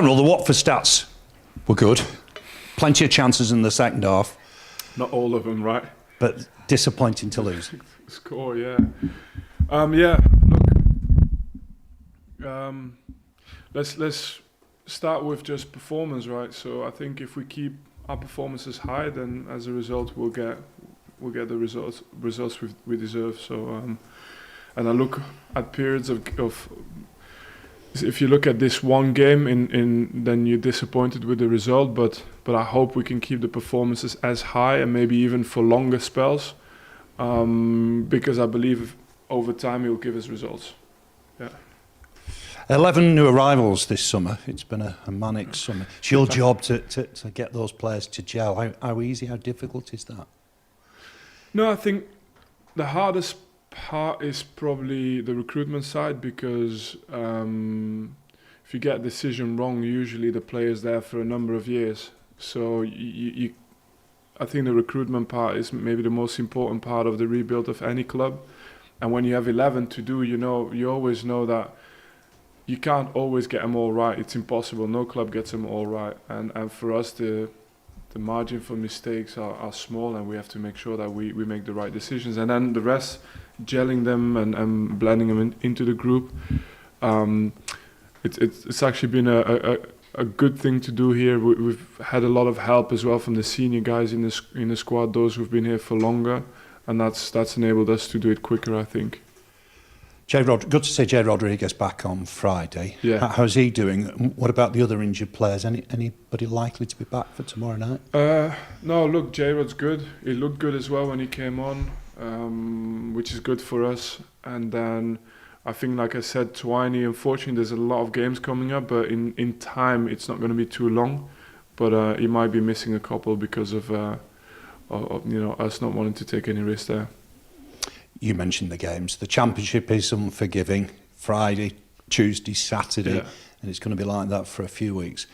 Well, the Watford stats were good. Plenty of chances in the second half. Not all of them, right? But disappointing to lose. Score, yeah. Yeah, look. Let's start with just performance, right? So I think if we keep our performances high, then as a result we'll get the results we deserve. So and I look at periods of if you look at this one game then you're disappointed with the result, but I hope we can keep the performances as high and maybe even for longer spells, because I believe over time it will give us results. Yeah. 11 new arrivals this summer. It's been a manic summer. It's your job to get those players to gel. How easy, how difficult is that? No, I think the hardest part is probably the recruitment side, because if you get a decision wrong, usually the player's there for a number of years. So I think the recruitment part is maybe the most important part of the rebuild of any club. And when you have 11 to do, you always know that you can't always get them all right. It's impossible. No club gets them all right. And for us, the margin for mistakes are small, and we have to make sure that we make the right decisions. And then the rest, gelling them and blending them into the group. It's actually been a good thing to do here. We've had a lot of help as well from the senior guys in the squad, those who've been here for longer, and that's enabled us to do it quicker, I think. Good to see Jay Rodriguez back on Friday. Yeah. How's he doing? What about the other injured players? Anybody likely to be back for tomorrow night? No, look, Jay Rod's good. He looked good as well when he came on, which is good for us. And then I think, like I said, Twiney, unfortunately, there's a lot of games coming up, but in time, it's not going to be too long. But he might be missing a couple because of us not wanting to take any risk there. You mentioned the games. The Championship is unforgiving. Friday, Tuesday, Saturday, Yeah. And it's going to be like that for a few weeks.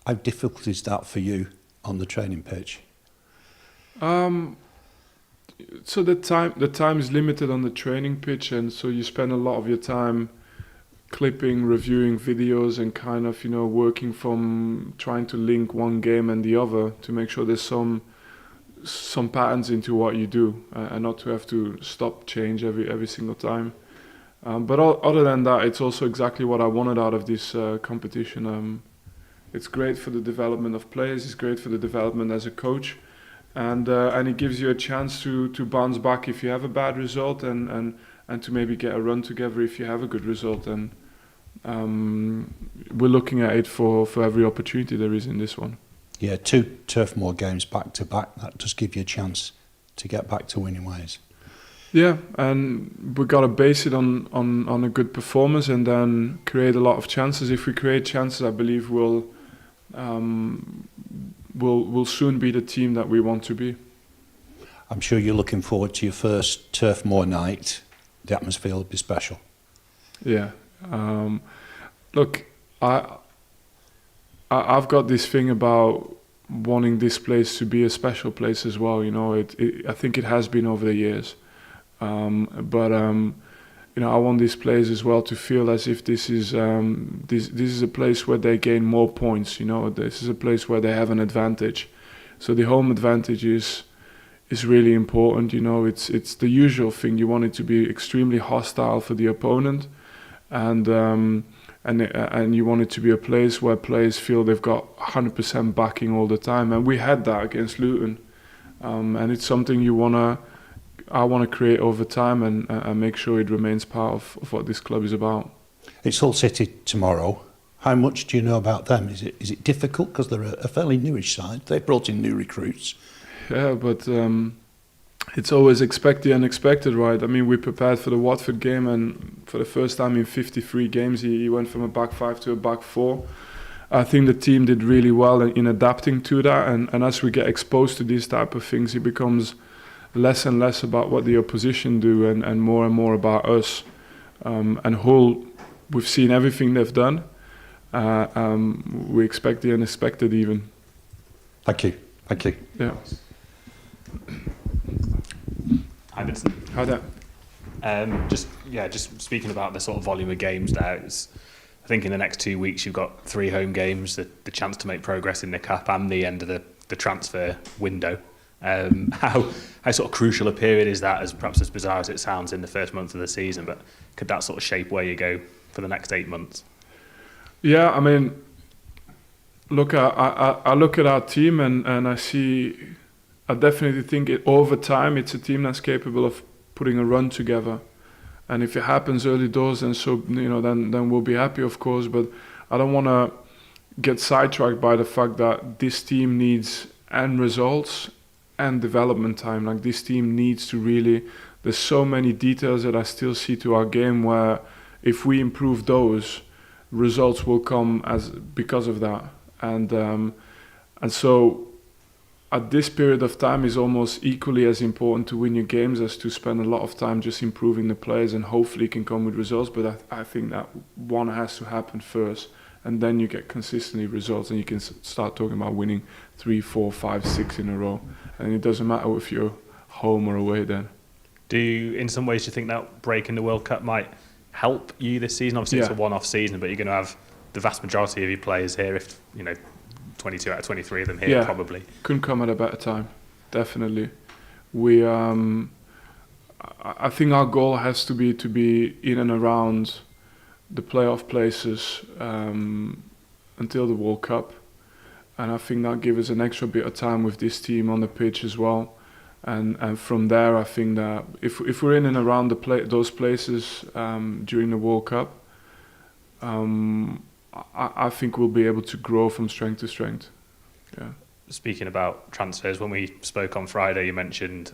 How difficult is that for you on the training pitch? So the time is limited on the training pitch, and so you spend a lot of your time clipping, reviewing videos, and kind of working from trying to link one game and the other to make sure there's some patterns into what you do, and not to have to change every single time. But other than that, it's also exactly what I wanted out of this competition. It's great for the development of players, it's great for the development as a coach, and it gives you a chance to bounce back if you have a bad result, and to maybe get a run together if you have a good result. And we're looking at it for every opportunity there is in this one. Yeah, 2 Turf Moor games back to back. That does give you a chance to get back to winning ways. Yeah, and we got to base it on a good performance, and then create a lot of chances. If we create chances, I believe we'll soon be the team that we want to be. I'm sure you're looking forward to your first Turf Moor night. The atmosphere will be special. Yeah. Look, I've got this thing about wanting this place to be a special place as well. I think it has been over the years, but I want this place as well to feel as if this is a place where they gain more points. This is a place where they have an advantage. So the home advantage is really important. It's the usual thing. You want it to be extremely hostile for the opponent, and you want it to be a place where players feel they've got 100% backing all the time. And we had that against Luton. And it's something I want to create over time, and make sure it remains part of what this club is about. It's Hull City tomorrow. How much do you know about them? Is it difficult? Because they're a fairly newish side. They've brought in new recruits. Yeah, but it's always expect the unexpected, right? I mean, we prepared for the Watford game, and for the first time in 53 games, he went from a back 5 to a back 4. I think the team did really well in adapting to that, and as we get exposed to these type of things, it becomes less and less about what the opposition do, and more about us. And Hull, we've seen everything they've done. We expect the unexpected even. Thank you. Yeah. Hi, Vincent. How that? Just speaking about the sort of volume of games now, I think in the next 2 weeks you've got 3 home games, the chance to make progress in the cup and the end of the transfer window. How sort of crucial a period is that, as perhaps as bizarre as it sounds in the first month of the season, but could that sort of shape where you go for the next 8 months? Yeah, I mean, look, I look at our team and I definitely think over time it's a team that's capable of putting a run together. And if it happens early doors, then then we'll be happy, of course. But I don't want to get sidetracked by the fact that this team needs end results and development time. Like, this team needs to really. There's so many details that I still see to our game where if we improve those, results will come because of that. And so at this period of time is almost equally as important to win your games as to spend a lot of time just improving the players, and hopefully it can come with results. But I think that one has to happen first, and then you get consistently results, and you can start talking about winning 3, 4, 5, 6 in a row. And it doesn't matter if you're home or away then. In some ways, do you think that break in the World Cup might help you this season? Obviously, It's a one-off season, but you're going to have the vast majority of your players here, if 22 out of 23 of them here, probably. Couldn't come at a better time, definitely. We, I think our goal has to be in and around the playoff places until the World Cup, and I think that gives us an extra bit of time with this team on the pitch as well. And from there, I think that if we're in and around those places during the World Cup, I think we'll be able to grow from strength to strength. Yeah. Speaking about transfers, when we spoke on Friday, you mentioned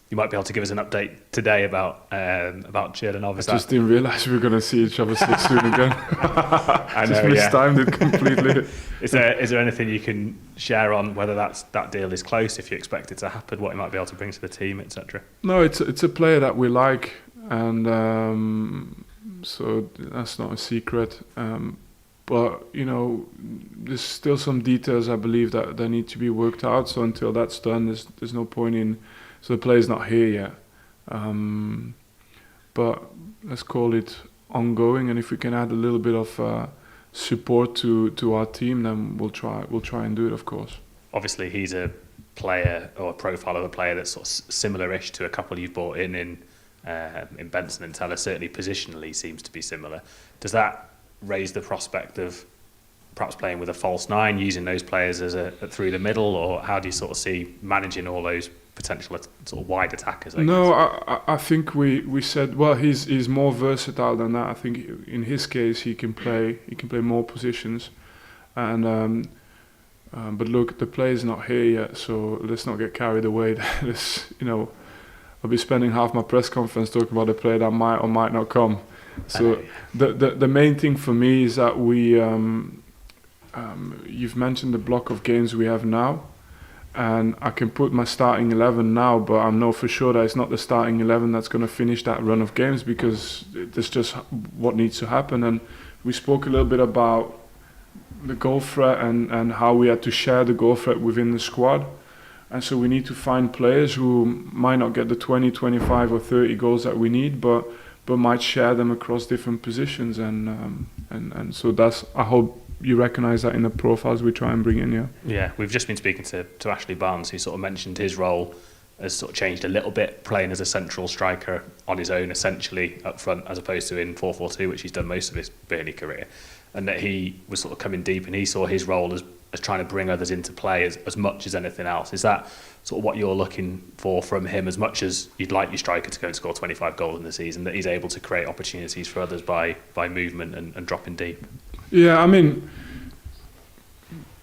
you might be able to give us an update today about Cherdanov. I just didn't realise we were going to see each other so soon again. I just mistimed it completely. Is there anything you can share on whether that deal is close, if you expect it to happen, what he might be able to bring to the team, etc.? No, it's a player that we like, and so that's not a secret. But there's still some details I believe that need to be worked out. So until that's done, there's no point in. So the player's not here yet. But let's call it ongoing. And if we can add a little bit of support to our team, then we'll try and do it, of course. Obviously, he's a player or a profile of a player that's sort of similar-ish to a couple you've brought in Benson and Teller. Certainly, positionally, seems to be similar. Does that raise the prospect of perhaps playing with a false 9, using those players as through the middle, or how do you sort of see managing all those potential sort of wide attackers? I think we said, well, he's more versatile than that. I think in his case he can play more positions, and but look, the player's not here yet, so let's not get carried away. I'll be spending half my press conference talking about a player that might or might not come. So the main thing for me is that we you've mentioned the block of games we have now, and I can put my starting 11 now, but I know for sure that it's not the starting 11 that's going to finish that run of games, because that's just what needs to happen. And we spoke a little bit about the goal threat and how we had to share the goal threat within the squad. And so we need to find players who might not get the 20, 25 or 30 goals that we need, but might share them across different positions. And so that's, I hope you recognise that in the profiles we try and bring in. Yeah, we've just been speaking to Ashley Barnes, who sort of mentioned his role has sort of changed a little bit, playing as a central striker on his own, essentially up front, as opposed to in 4-4-2, which he's done most of his Burnley career, and that he was sort of coming deep, and he saw his role as trying to bring others into play as much as anything else. Is that sort of what you're looking for from him, as much as you'd like your striker to go and score 25 goals in the season, that he's able to create opportunities for others by movement and dropping deep? Yeah, I mean,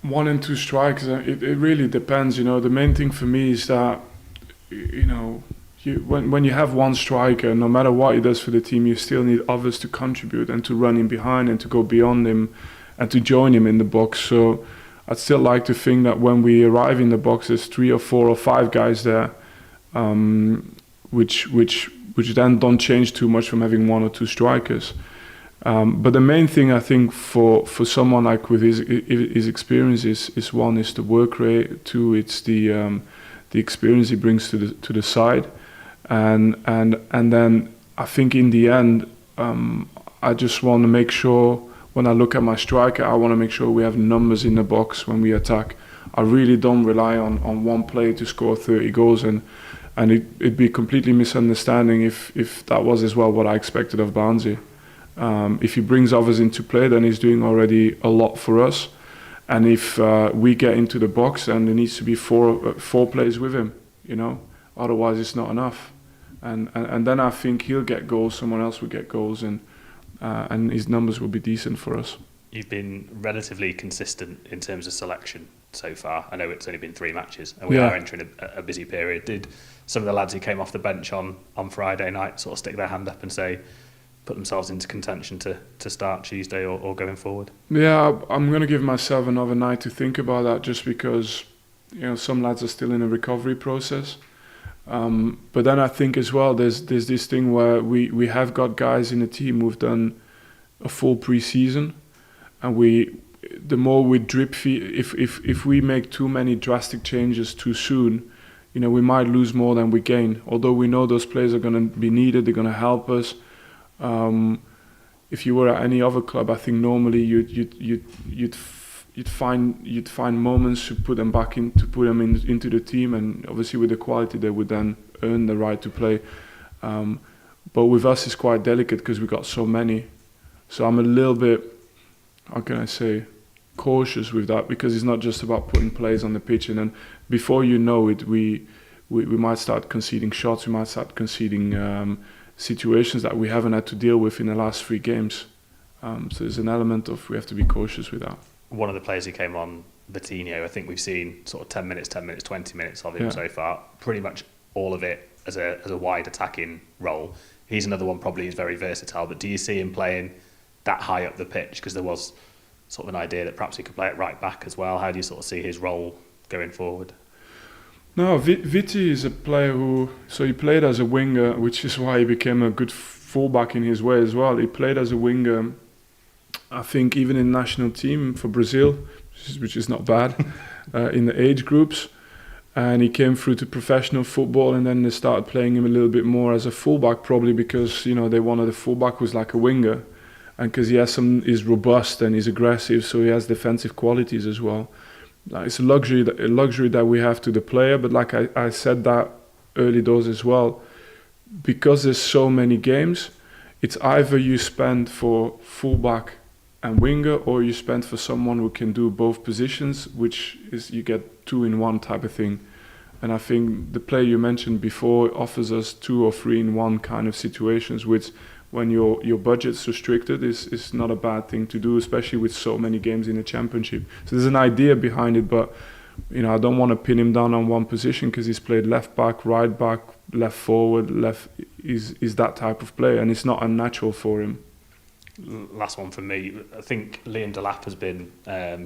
1 and 2 strikers, it really depends. The main thing for me is that when you have one striker, no matter what he does for the team, you still need others to contribute and to run in behind and to go beyond him and to join him in the box. So I'd still like to think that when we arrive in the box, there's 3 or 4 or 5 guys there, which then don't change too much from having 1 or 2 strikers. But the main thing I think for someone like with his experience is 1 is the work rate, 2 it's the experience he brings to the side, and then I think in the end I just want to make sure when I look at my striker, I want to make sure we have numbers in the box when we attack. I really don't rely on one player to score 30 goals, and it'd be completely misunderstanding if that was as well what I expected of Barnsley. If he brings others into play, then he's doing already a lot for us. And if we get into the box, and there needs to be four players with him, you know, otherwise it's not enough. And then I think he'll get goals, someone else will get goals, and his numbers will be decent for us. You've been relatively consistent in terms of selection so far. I know it's only been 3 matches, and we are entering a busy period. Did some of the lads who came off the bench on Friday night sort of stick their hand up and say, put themselves into contention to start Tuesday or going forward? Yeah, I'm going to give myself another night to think about that, just because, you know, some lads are still in a recovery process. But then I think as well, there's this thing where we have got guys in the team who've done a full pre-season, and the more we drip feed, if we make too many drastic changes too soon, you know, we might lose more than we gain. Although we know those players are going to be needed, they're going to help us. If you were at any other club, I think normally you'd find moments to put them back into the team, and obviously with the quality they would then earn the right to play. But with us it's quite delicate because we got so many. So I'm a little bit, how can I say, cautious with that, because it's not just about putting players on the pitch, and then before you know it, we might start conceding shots, we might start conceding situations that we haven't had to deal with in the last 3 games. So there's an element of we have to be cautious with that. One of the players who came on, Vitinho, I think we've seen sort of 10 minutes, 20 minutes of him so far. Pretty much all of it as a wide attacking role. He's another one probably who's very versatile, but do you see him playing that high up the pitch? Because there was sort of an idea that perhaps he could play at right back as well. How do you sort of see his role going forward? No, Viti is a player he played as a winger, which is why he became a good fullback in his way as well. He played as a winger, I think, even in the national team for Brazil, which is not bad, in the age groups. And he came through to professional football, and then they started playing him a little bit more as a fullback, probably because, you know, they wanted a fullback who's like a winger, and because he's robust and he's aggressive, so he has defensive qualities as well. It's a luxury that we have to the player, but like I said that early doors as well, because there's so many games, it's either you spend for fullback and winger, or you spend for someone who can do both positions, which is you get 2-in-1 type of thing. And I think the player you mentioned before offers us 2 or 3-in-1 kind of situations, which when your budget's restricted is not a bad thing to do, especially with so many games in the championship. So there's an idea behind it, but you know, I don't want to pin him down on one position, because he's played left back, right back, left forward, is that type of player, and it's not unnatural for him. Last one from me. I think Liam Delap has been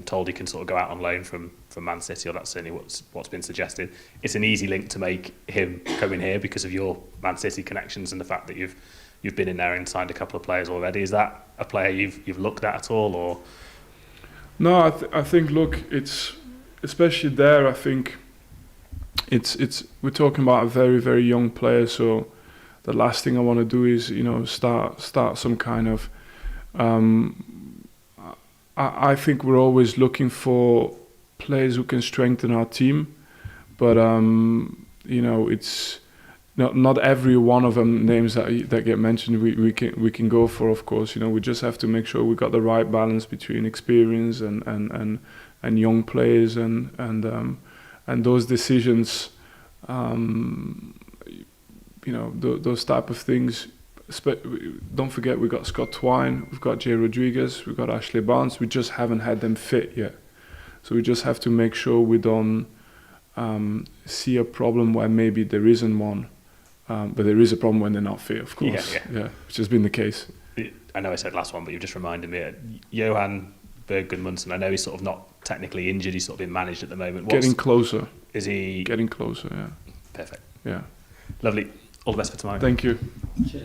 told he can sort of go out on loan from Man City, or that's certainly what's been suggested. It's an easy link to make him come in here because of your Man City connections and the fact that you've been in there and signed a couple of players already. Is that a player you've looked at all, or? No, I think look, it's especially there. I think it's we're talking about a very, very young player. So the last thing I want to do is, you know, start some kind of. I think we're always looking for players who can strengthen our team, but you know, it's not every one of them names that get mentioned we can go for. Of course, you know, we just have to make sure we got the right balance between experience and young players, and those decisions, you know, those type of things. Don't forget, we got Scott Twine, we've got Jay Rodriguez, we've got Ashley Barnes. We just haven't had them fit yet, so we just have to make sure we don't see a problem where maybe there isn't one, but there is a problem when they're not fit, of course. Yeah, which has been the case. I know I said last one, but you've just reminded me. Johan Berg Munson, I know he's sort of not technically injured, he's sort of been managed at the moment. Getting closer. Is he? Getting closer, yeah. Perfect. Yeah. Lovely. All the best for tomorrow. Thank you. Cheers.